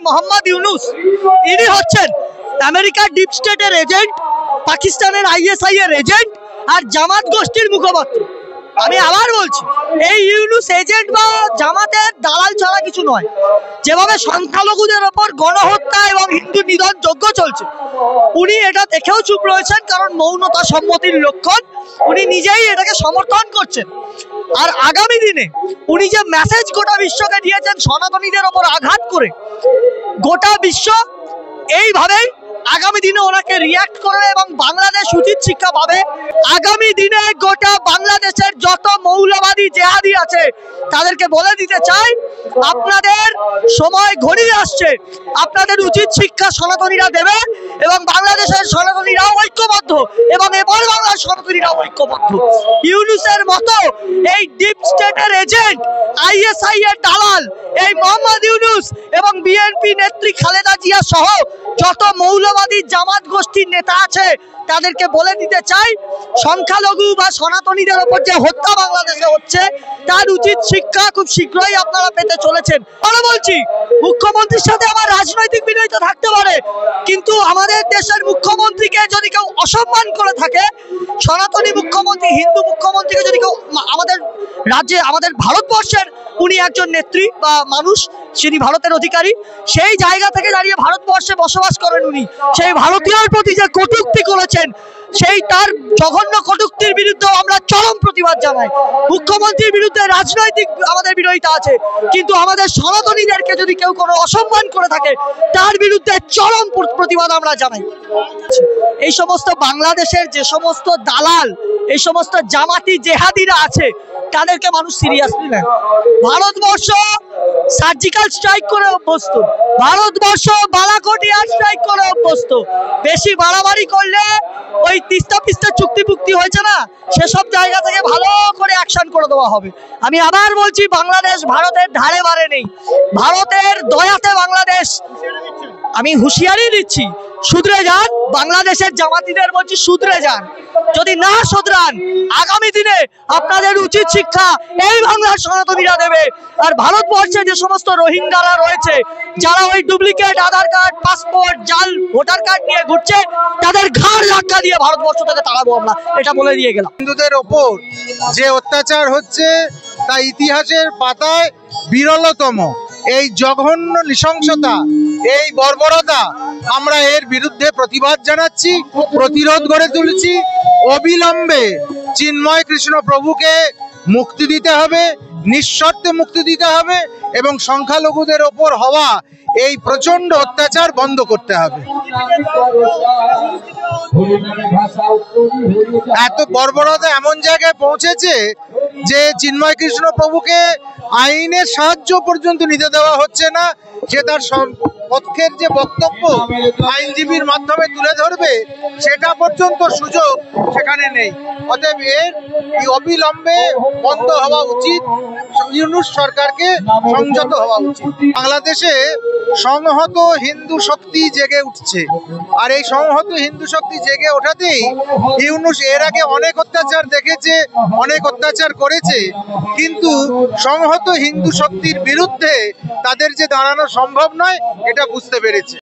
মোহাম্মদ ইউনুস ইনি হচ্ছেন আমেরিকার ডিপ স্টেটের এজেন্ট, পাকিস্তানের আইএসআই এর এজেন্ট আর জামাত গোষ্ঠীর মুখপাত্র। আমি আবার বলছি, এই ইউনুস এজেন্ট বা জামাতের দালাল ছাড়া কিছু নয়। যেভাবে সংখ্যালঘুদের ওপর গণহত্যা এবং হিন্দু নিধন যজ্ঞ চলছে, উনি এটা দেখেও চুপ রয়েছেন, কারণ মৌনতা সম্মতির লক্ষণ। উনি নিজেই এটাকে সমর্থন করছেন। আর আগামী দিনে উনি যে মেসেজ গোটা বিশ্বকে দিয়েছেন সনাতনীদের ওপর আঘাত করে, গোটা বিশ্ব এইভাবেই আগামী দিনে ওনাকে রিয়াক্ট করবে এবং বাংলাদেশ উচিত শিক্ষা পাবে। আগামী দিনে গোটা বাংলাদেশের যত মৌলবাদী জেহাদি আছে তাদেরকে বলে দিতে চাই, আপনাদের সময় ঘনিয়ে আসছে, আপনাদের উচিত শিক্ষা সনাতনীরা দেবে এবং বাংলাদেশের সনাতনীরাও ঐক্যবদ্ধ এবং এবার বাংলার সনাতনীরাও ঐক্যবদ্ধ। ইউনুসের মতো এই ডিপ স্টেটের এজেন্ট, আইএসআই এর দালাল এই মোহাম্মদ ইউনুস এবং বিএনপি নেত্রী খালেদা জিয়া সহ যত মৌলবাদী জামাত গোষ্ঠীর নেতা আছে তাদেরকে বলে দিতে চাই, সংখ্যালঘু বা সনাতনীদের ওপর যে হত্যা বাংলাদেশে হচ্ছে তার উচিত শিক্ষা খুব শীঘ্রই আপনারা পেতে চলেছেন। আরো বলছি, মুখ্যমন্ত্রীর সাথে আমার রাজনৈতিক বিরোধিতা থাকতে পারে, কিন্তু আমাদের দেশের মুখ্যমন্ত্রীকে যদি কেউ অসম্মান করে থাকে, সনাতনী মুখ্যমন্ত্রী, হিন্দু মুখ্যমন্ত্রীকে যদি কেউ আমাদের রাজ্যে, আমাদের ভারতবর্ষের উনি একজন নেত্রী বা মানুষ, তিনি ভারতের অধিকারী, সেই জায়গা থেকে দাঁড়িয়ে ভারতবর্ষে বসবাস করেন উনি, সেই ভারতীয়র প্রতি যে কটূক্তি করেছেন, সেই তার জঘন্য কটূক্তির বিরুদ্ধে আমরা চরম প্রতিবাদ জানাই। মুখ্যমন্ত্রীর বিরুদ্ধে রাজনৈতিক আমাদের বিরোধিতা আছে, কিন্তু আমাদের সনাতনীদেরকে যদি কেউ কোনো অসম্মান করে থাকে তার বিরুদ্ধে চরম প্রতিবাদ আমরা জানাই। এই সমস্ত বাংলাদেশের যে সমস্ত দালাল, এই সমস্ত জামাতি জেহাদিরা আছে তাদেরকে মানুষ সিরিয়াসলি নেয়। ভারতবর্ষ সার্জিক্যাল স্ট্রাইক করে অভ্যস্ত, ভারতবর্ষ বালাকোট এয়ার স্ট্রাইক করে অভ্যস্ত। বেশি বাড়াবাড়ি করলে ওই তিস্তা পিস্তা চুক্তি হয়েছে না, সেসব জায়গা থেকে ভালো করে অ্যাকশন করে দেওয়া হবে। আমি আবার বলছি, বাংলাদেশ ভারতের ধারে বারে নেই, ভারতের দয়াতে বাংলাদেশ। আমি হুঁশিয়ারি দিচ্ছি, শুধরে যান। বাংলাদেশের জামাতিদের বলছি, শুধরে যান। যদি না শুধরান, আগামী দিনে আপনাদের উচিত শিক্ষা এই বাংলার সনাতনীরা দেবে। আর ভারতবর্ষে যে সমস্ত রোহিঙ্গারা রয়েছে, যারা ওই ডুপ্লিকেট আধার কার্ড, পাসপোর্ট, জাল ভোটার কার্ড নিয়ে ঘুরছে, তাদের ঘাড় ধাক্কা দিয়ে ভারতবর্ষ থেকে তাড়াবো আমরা, এটা বলে দিয়ে গেলাম। হিন্দুদের ওপর যে অত্যাচার হচ্ছে তা ইতিহাসের পাতায় বিরলতম। এই জঘন্য নৃশংসতা, এই বর্বরতা, আমরা এর বিরুদ্ধে প্রতিবাদ জানাচ্ছি, প্রতিরোধ গড়ে তুলছি। অবিলম্বে চিন্ময় কৃষ্ণ প্রভুকে মুক্তি দিতে হবে, নিঃশর্তে মুক্তি দিতে হবে এবং সংখ্যালঘুদের ওপর হওয়া এই প্রচন্ড অত্যাচার বন্ধ করতে হবে। এত বর্বরতা এমন জায়গায় পৌঁছেছে যে চিন্ময় কৃষ্ণ প্রভুকে আইনের সাহায্য পর্যন্ত নিতে দেওয়া হচ্ছে না। যে তার পক্ষের যে বক্তব্য আইনজীবীর মাধ্যমে তুলে ধরবে, সেটা পর্যন্ত সুযোগ সেখানে নেই। অতএব এর অবিলম্বে বন্ধ হওয়া উচিত, ইউনুস সরকারকে সংযত হওয়া উচিত। বাংলাদেশে সংহত হিন্দু শক্তি জেগে উঠছে, আর এই সংহত হিন্দু শক্তি জেগে ওঠাতেই ইউনুস এর আগে অনেক অত্যাচার দেখেছে, অনেক অত্যাচার করেছে, কিন্তু সংহত হিন্দু শক্তির বিরুদ্ধে তাদের যে দাঁড়ানো সম্ভব নয় এটা বুঝতে পেরেছে।